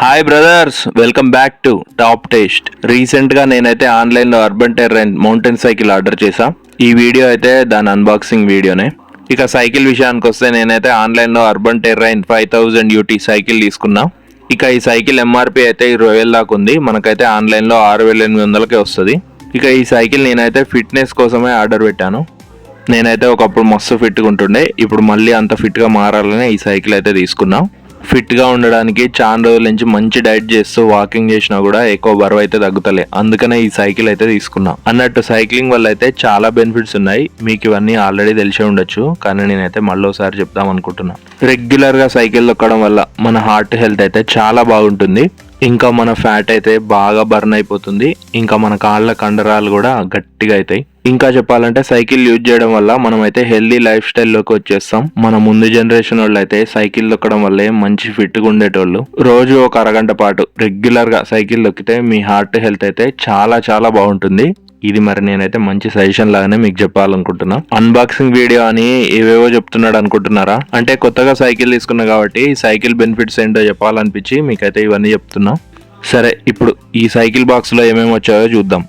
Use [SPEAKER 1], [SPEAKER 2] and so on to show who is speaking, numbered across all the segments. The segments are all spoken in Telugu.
[SPEAKER 1] Hi brothers, welcome back to top taste. రీసెంట్గా నేనైతే ఆన్లైన్లో urban terrain mountain cycle order చేశా. ఈ వీడియో అయితే దాని అన్బాక్సింగ్ వీడియోనే. ఇక సైకిల్ విషయానికి వస్తే నేనైతే ఆన్లైన్లో అర్బన్ టెర్రైన్ 5000 UT సైకిల్ తీసుకున్నా. ఇక ఈ సైకిల్ MRP అయితే 20,000 దాకా ఉంది. మనకైతే ఆన్లైన్లో 6,800కే వస్తుంది. ఇక ఈ సైకిల్ నేనైతే ఫిట్నెస్ కోసమే ఆర్డర్ పెట్టాను. నేనైతే ఒకప్పుడు మస్తు ఫిట్గా ఉంటుండే, ఇప్పుడు మళ్ళీ అంత ఫిట్గా మారాలని ఈ సైకిల్ అయితే తీసుకున్నా. ఫిట్గా ఉండడానికి చాలా రోజుల నుంచి మంచి డైట్ చేస్తూ వాకింగ్ చేసినా కూడా ఎక్కువ బరువు అయితే తగ్గుతలే, అందుకనే ఈ సైకిల్ అయితే తీసుకున్నా. అన్నట్టు సైక్లింగ్ వల్ల అయితే చాలా బెనిఫిట్స్ ఉన్నాయి. మీకు ఇవన్నీ ఆల్రెడీ తెలిసే ఉండొచ్చు, కానీ నేనైతే మళ్ళీసారి చెప్దాం అనుకుంటున్నా. రెగ్యులర్గా సైకిల్ తొక్కడం వల్ల మన హార్ట్ హెల్త్ అయితే చాలా బాగుంటుంది. ఇంకా మన ఫ్యాట్ అయితే బాగా బర్న్ అయిపోతుంది. ఇంకా మన కాళ్ళ కండరాలు కూడా గట్టిగా అవుతాయి. ఇంకా చెప్పాలంటే సైకిల్ యూజ్ చేయడం వల్ల మనం అయితే హెల్దీ లైఫ్ స్టైల్లోకి వచ్చేస్తాం. మన ముందు జనరేషన్ వాళ్ళు అయితే సైకిల్ తొక్కడం వల్లే మంచి ఫిట్గా ఉండేటోళ్ళు. రోజు ఒక అరగంట పాటు రెగ్యులర్గా సైకిల్ తొక్కితే మీ హార్ట్ హెల్త్ అయితే చాలా చాలా బాగుంటుంది. ఇది మరి నేనైతే మంచి సజెషన్ లాగానే మీకు చెప్పాలనుకుంటున్నా. అన్బాక్సింగ్ వీడియో అని ఏవేవో చెప్తున్నాడు అనుకుంటున్నారా? అంటే కొత్తగా సైకిల్ తీసుకున్నా కాబట్టి సైకిల్ బెనిఫిట్స్ ఏంటో చెప్పాలనిపించి మీకైతే ఇవన్నీ చెప్తున్నా. సరే, ఇప్పుడు ఈ సైకిల్ బాక్స్లో ఏమేమి వచ్చాయో చూద్దాం.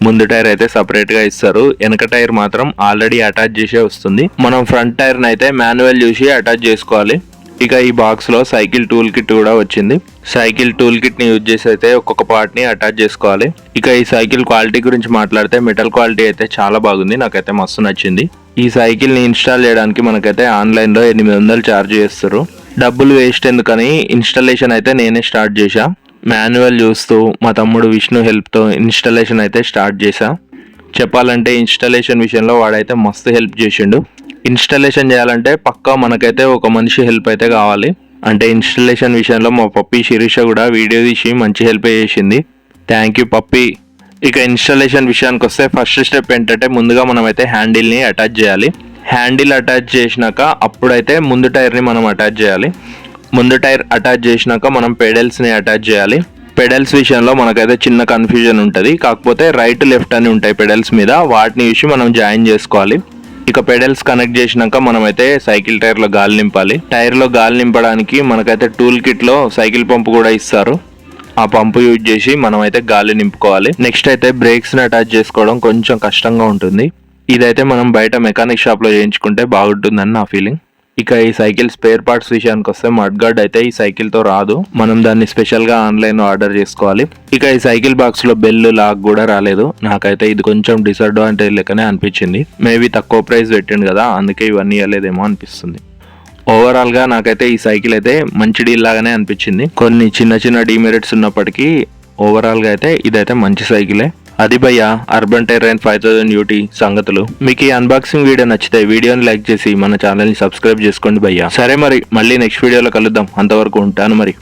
[SPEAKER 1] ముందు టైర్ అయితే సపరేట్గా ఇస్తారు, వెనక టైర్ మాత్రం ఆల్రెడీ అటాచ్ చేసే వస్తుంది. మనం ఫ్రంట్ టైర్ని అయితే మాన్యువల్ చూసి అటాచ్ చేసుకోవాలి. ఇక ఈ బాక్స్లో సైకిల్ టూల్ కిట్ కూడా వచ్చింది. సైకిల్ టూల్ కిట్ని యూజ్ చేసి అయితే ఒక్కొక్క పార్ట్ని అటాచ్ చేసుకోవాలి. ఇక ఈ సైకిల్ క్వాలిటీ గురించి మాట్లాడితే మెటల్ క్వాలిటీ అయితే చాలా బాగుంది, నాకైతే మస్తు నచ్చింది. ఈ సైకిల్ని ఇన్స్టాల్ చేయడానికి మనకైతే ఆన్లైన్లో 800 ఛార్జ్ చేస్తారు. డబ్బులు వేస్ట్ ఎందుకని ఇన్స్టాలేషన్ అయితే నేనే స్టార్ట్ చేశా. మాన్యువల్ చూస్తూ మా తమ్ముడు విష్ణు హెల్ప్తో ఇన్స్టాలేషన్ అయితే స్టార్ట్ చేశా. చెప్పాలంటే ఇన్స్టాలేషన్ విషయంలో వాడైతే మస్తు హెల్ప్ చేసిండు. ఇన్స్టాలేషన్ చేయాలంటే పక్కా మనకైతే ఒక మనిషి హెల్ప్ అయితే కావాలి. అంటే ఇన్స్టాలేషన్ విషయంలో మా పప్పి శిరీష కూడా వీడియో తీసి మంచి హెల్ప్ చేసింది. థ్యాంక్ యూ పప్పి. ఇక ఇన్స్టాలేషన్ విషయానికి వస్తే ఫస్ట్ స్టెప్ ఏంటంటే ముందుగా మనం అయితే హ్యాండిల్ని అటాచ్ చేయాలి. హ్యాండిల్ అటాచ్ చేసినాక అప్పుడైతే ముందు టైర్ని మనం అటాచ్ చేయాలి. ముందు టైర్ అటాచ్ చేసినాక మనం పెడల్స్ని అటాచ్ చేయాలి. పెడల్స్ విషయంలో మనకైతే చిన్న కన్ఫ్యూజన్ ఉంటుంది, కాకపోతే రైట్ లెఫ్ట్ అని ఉంటాయి పెడల్స్ మీద, వాటిని చూసి మనం జాయిన్ చేసుకోవాలి. ఇక పెడల్స్ కనెక్ట్ చేసినాక మనమైతే సైకిల్ టైర్లో గాలి నింపాలి. టైర్లో గాలి నింపడానికి మనకైతే టూల్ కిట్లో సైకిల్ పంపు కూడా ఇస్తారు. ఆ పంపు యూజ్ చేసి మనమైతే గాలి నింపుకోవాలి. నెక్స్ట్ అయితే బ్రేక్స్ని అటాచ్ చేసుకోవడం కొంచెం కష్టంగా ఉంటుంది. ఇదైతే మనం బయట మెకానిక్ షాప్లో చేయించుకుంటే బాగుంటుందని నా ఫీలింగ్. ఇక ఈ సైకిల్ స్పేర్ పార్ట్స్ విషయానికి వస్తే మడ్ గార్డ్ అయితే ఈ సైకిల్తో రాదు, మనం దాన్ని స్పెషల్గా ఆన్లైన్లో ఆర్డర్ చేసుకోవాలి. ఇక ఈ సైకిల్ బాక్స్లో బెల్ లాక్ కూడా రాలేదు. నాకైతే ఇది కొంచెం డిసడ్వాంటేజ్ లెక్కనే అనిపించింది. మేబీ తక్కువ ప్రైస్ పెట్టిండు కదా, అందుకే ఇవన్నీ ఇవ్వలేదేమో అనిపిస్తుంది. ఓవరాల్గా నాకైతే ఈ సైకిల్ అయితే మంచి డీల్ లాగానే అనిపించింది. కొన్ని చిన్న చిన్న డిమెరిట్స్ ఉన్నప్పటికీ ఓవరాల్గా అయితే ఇదైతే మంచి సైకిలే. అది భయ్యా అర్బన్ టెర్రైన్ 5000 UT సంగతులు. మీకు ఈ అన్బాక్సింగ్ వీడియో నచ్చితే వీడియోని లైక్ చేసి మన ఛానల్ని సబ్స్క్రైబ్ చేసుకోండి భయ్యా. సరే మరి, మళ్ళీ నెక్స్ట్ వీడియోలో కలుద్దాం. అంతవరకు ఉంటాను మరి.